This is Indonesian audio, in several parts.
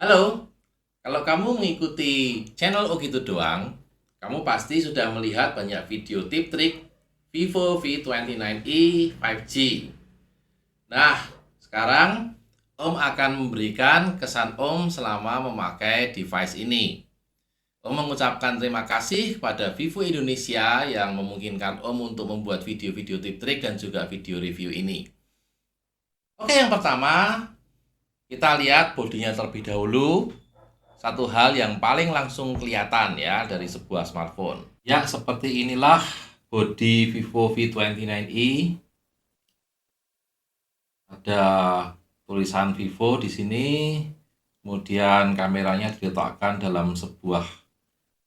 Halo, kalau kamu mengikuti channel Oh Gitu Doang, kamu pasti sudah melihat banyak video tip trik Vivo V29e 5G. Nah, sekarang Om akan memberikan kesan Om selama memakai device ini. Om mengucapkan terima kasih kepada Vivo Indonesia yang memungkinkan Om untuk membuat video-video tip trik dan juga video review ini. Oke, yang pertama, kita lihat bodinya terlebih dahulu. Satu hal yang paling langsung kelihatan ya dari sebuah smartphone. Ya, seperti inilah bodi Vivo V29e. Ada tulisan Vivo di sini. Kemudian kameranya diletakkan dalam sebuah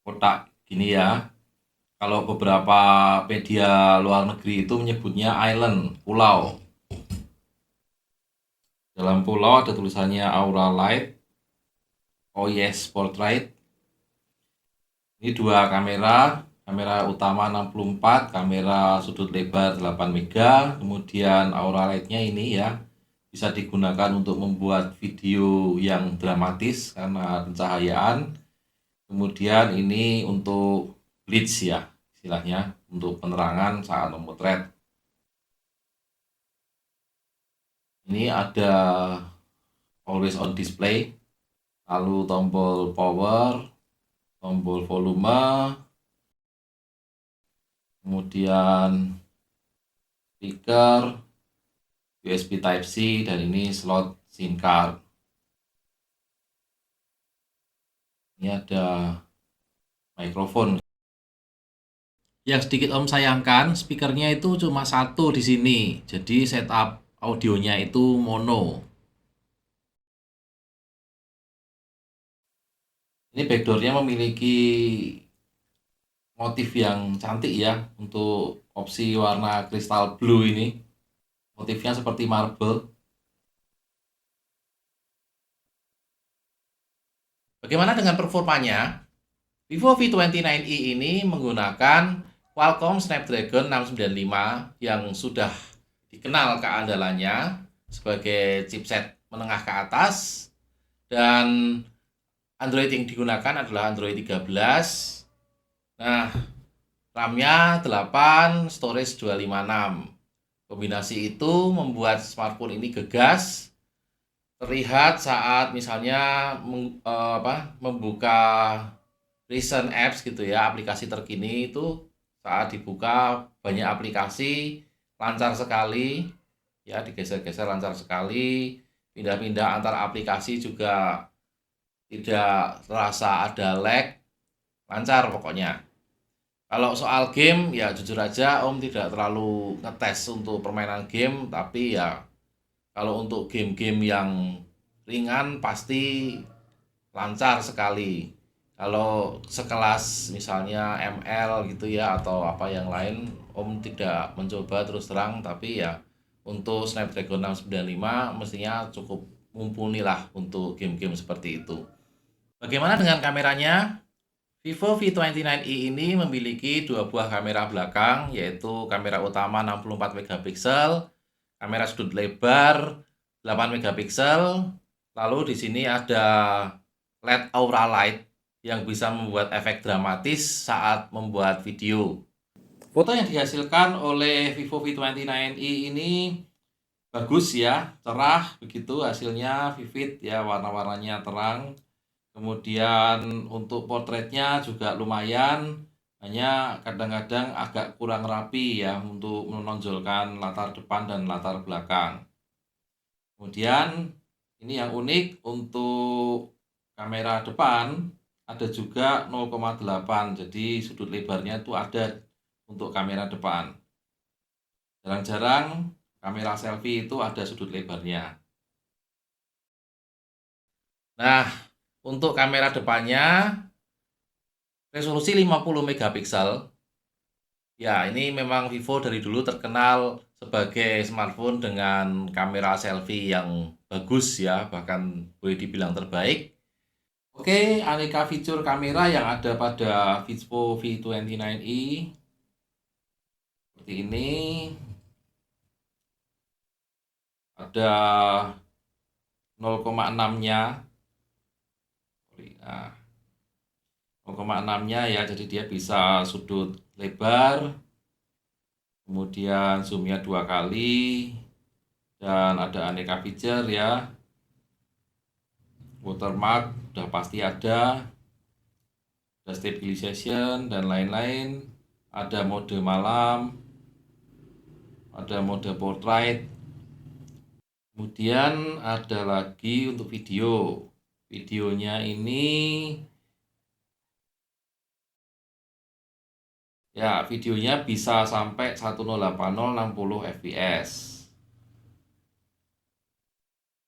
kotak gini ya. Kalau beberapa media luar negeri itu menyebutnya island, pulau. Dalam pulau ada tulisannya Aura Light, Oh Yes Portrait. Ini dua kamera utama 64, kamera sudut lebar 8 mega, kemudian aura light-nya ini ya bisa digunakan untuk membuat video yang dramatis karena pencahayaan. Kemudian ini untuk blitz ya, istilahnya untuk penerangan saat memotret. Ini ada always on display, lalu tombol power, tombol volume, kemudian speaker, USB Type-C, dan ini slot SIM card. Ini ada mikrofon. Yang sedikit Om sayangkan, speakernya itu cuma satu di sini. Jadi setup audionya itu mono. Ini backdoornya memiliki motif yang cantik ya untuk opsi warna kristal blue ini. Motifnya seperti marble. Bagaimana dengan performanya? Vivo V29e ini menggunakan Qualcomm Snapdragon 695 yang sudah dikenal keandalannya sebagai chipset menengah ke atas, dan Android yang digunakan adalah Android 13. Nah, RAM-nya 8, storage 256. Kombinasi itu membuat smartphone ini gegas, terlihat saat misalnya membuka recent apps gitu ya, aplikasi terkini itu saat dibuka banyak aplikasi lancar sekali ya, digeser-geser lancar sekali, pindah-pindah antar aplikasi juga tidak terasa ada lag, lancar pokoknya. Kalau soal game ya jujur aja Om tidak terlalu ngetes untuk permainan game, tapi ya kalau untuk game-game yang ringan pasti lancar sekali. Kalau sekelas misalnya ML gitu ya atau apa yang lain, Om tidak mencoba terus terang, tapi ya untuk Snapdragon 695 mestinya cukup mumpuni lah untuk game-game seperti itu. Bagaimana dengan kameranya? Vivo V29e ini memiliki dua buah kamera belakang, yaitu kamera utama 64 megapiksel, kamera sudut lebar 8 megapiksel, lalu di sini ada LED Aura Light yang bisa membuat efek dramatis saat membuat video. Foto yang dihasilkan oleh Vivo V29e ini bagus ya, cerah begitu hasilnya, vivid ya, warna-warnanya terang. Kemudian untuk potretnya juga lumayan, hanya kadang-kadang agak kurang rapi ya untuk menonjolkan latar depan dan latar belakang. Kemudian ini yang unik untuk kamera depan ada juga 0,8, jadi sudut lebarnya itu ada untuk kamera depan. Jarang-jarang kamera selfie itu ada sudut lebarnya. Nah, untuk kamera depannya resolusi 50 megapiksel. Ya, ini memang Vivo dari dulu terkenal sebagai smartphone dengan kamera selfie yang bagus ya, bahkan boleh dibilang terbaik. Oke, aneka fitur kamera yang ada pada Vivo V29e seperti ini. Ada 0,6-nya Nah, 0,6-nya ya, jadi dia bisa sudut lebar, kemudian zoomnya 2 kali, dan ada aneka feature ya. Watermark udah pasti ada stabilization dan lain-lain. Ada mode malam, ada mode portrait. Kemudian ada lagi untuk video. Videonya ini ya, videonya bisa sampai 1080 60 fps.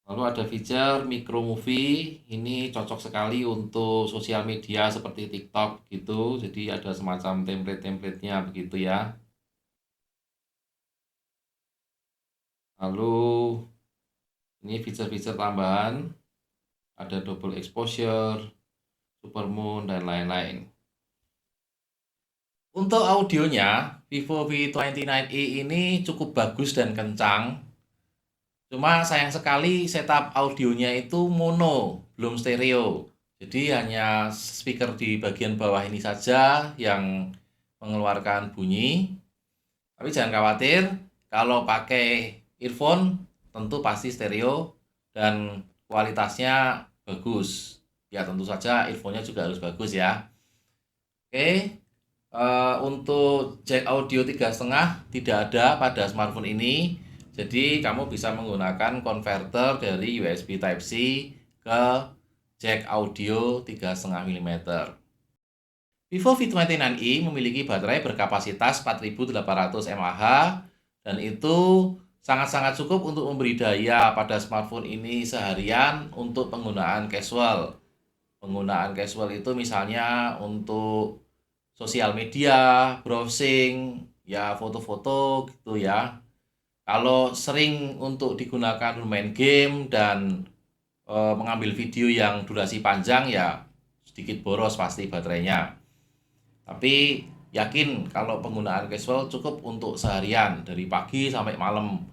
Lalu ada fitur micro movie, ini cocok sekali untuk sosial media seperti TikTok gitu. Jadi ada semacam template-templatenya begitu ya. Lalu ini fitur-fitur tambahan, ada double exposure, supermoon, dan lain-lain. Untuk audionya, Vivo V29e ini cukup bagus dan kencang. Cuma sayang sekali setup audionya itu mono, belum stereo. Jadi hanya speaker di bagian bawah ini saja yang mengeluarkan bunyi. Tapi jangan khawatir, kalau pakai earphone tentu pasti stereo dan kualitasnya bagus. Ya tentu saja earphone-nya juga harus bagus ya. Oke, untuk jack audio 3,5 tidak ada pada smartphone ini. Jadi kamu bisa menggunakan konverter dari USB Type-C ke jack audio 3,5 mm. Vivo V29e memiliki baterai berkapasitas 4800 mAh dan itu sangat-sangat cukup untuk memberi daya pada smartphone ini seharian untuk penggunaan casual. Penggunaan casual itu misalnya untuk sosial media, browsing, ya foto-foto gitu ya. Kalau sering untuk digunakan bermain game dan mengambil video yang durasi panjang ya sedikit boros pasti baterainya. Tapi yakin kalau penggunaan casual cukup untuk seharian dari pagi sampai malam.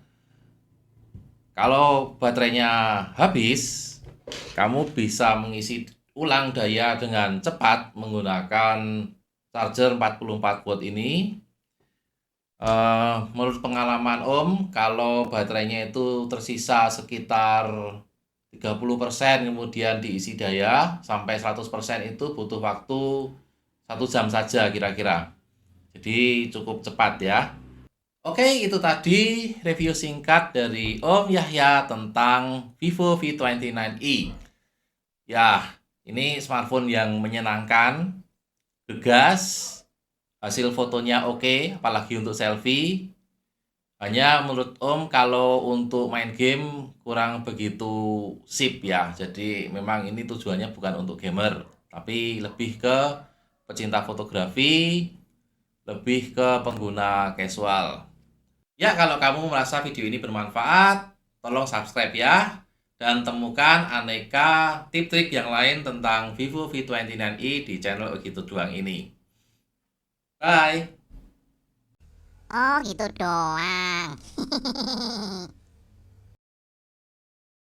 Kalau baterainya habis, kamu bisa mengisi ulang daya dengan cepat menggunakan charger 44 watt ini. Menurut pengalaman Om, kalau baterainya itu tersisa sekitar 30% kemudian diisi daya sampai 100% itu butuh waktu 1 jam saja kira-kira. Jadi cukup cepat ya. Oke, itu tadi review singkat dari Om Yahya tentang Vivo V29e. Ya, ini smartphone yang menyenangkan, gegas, hasil fotonya oke, apalagi untuk selfie. Hanya menurut Om kalau untuk main game kurang begitu sip ya. Jadi memang ini tujuannya bukan untuk gamer, tapi lebih ke pecinta fotografi, lebih ke pengguna casual. Ya, kalau kamu merasa video ini bermanfaat, tolong subscribe ya. Dan temukan aneka tip trik yang lain tentang Vivo V29e di channel Gitu Doang ini. Bye! Oh gitu doang.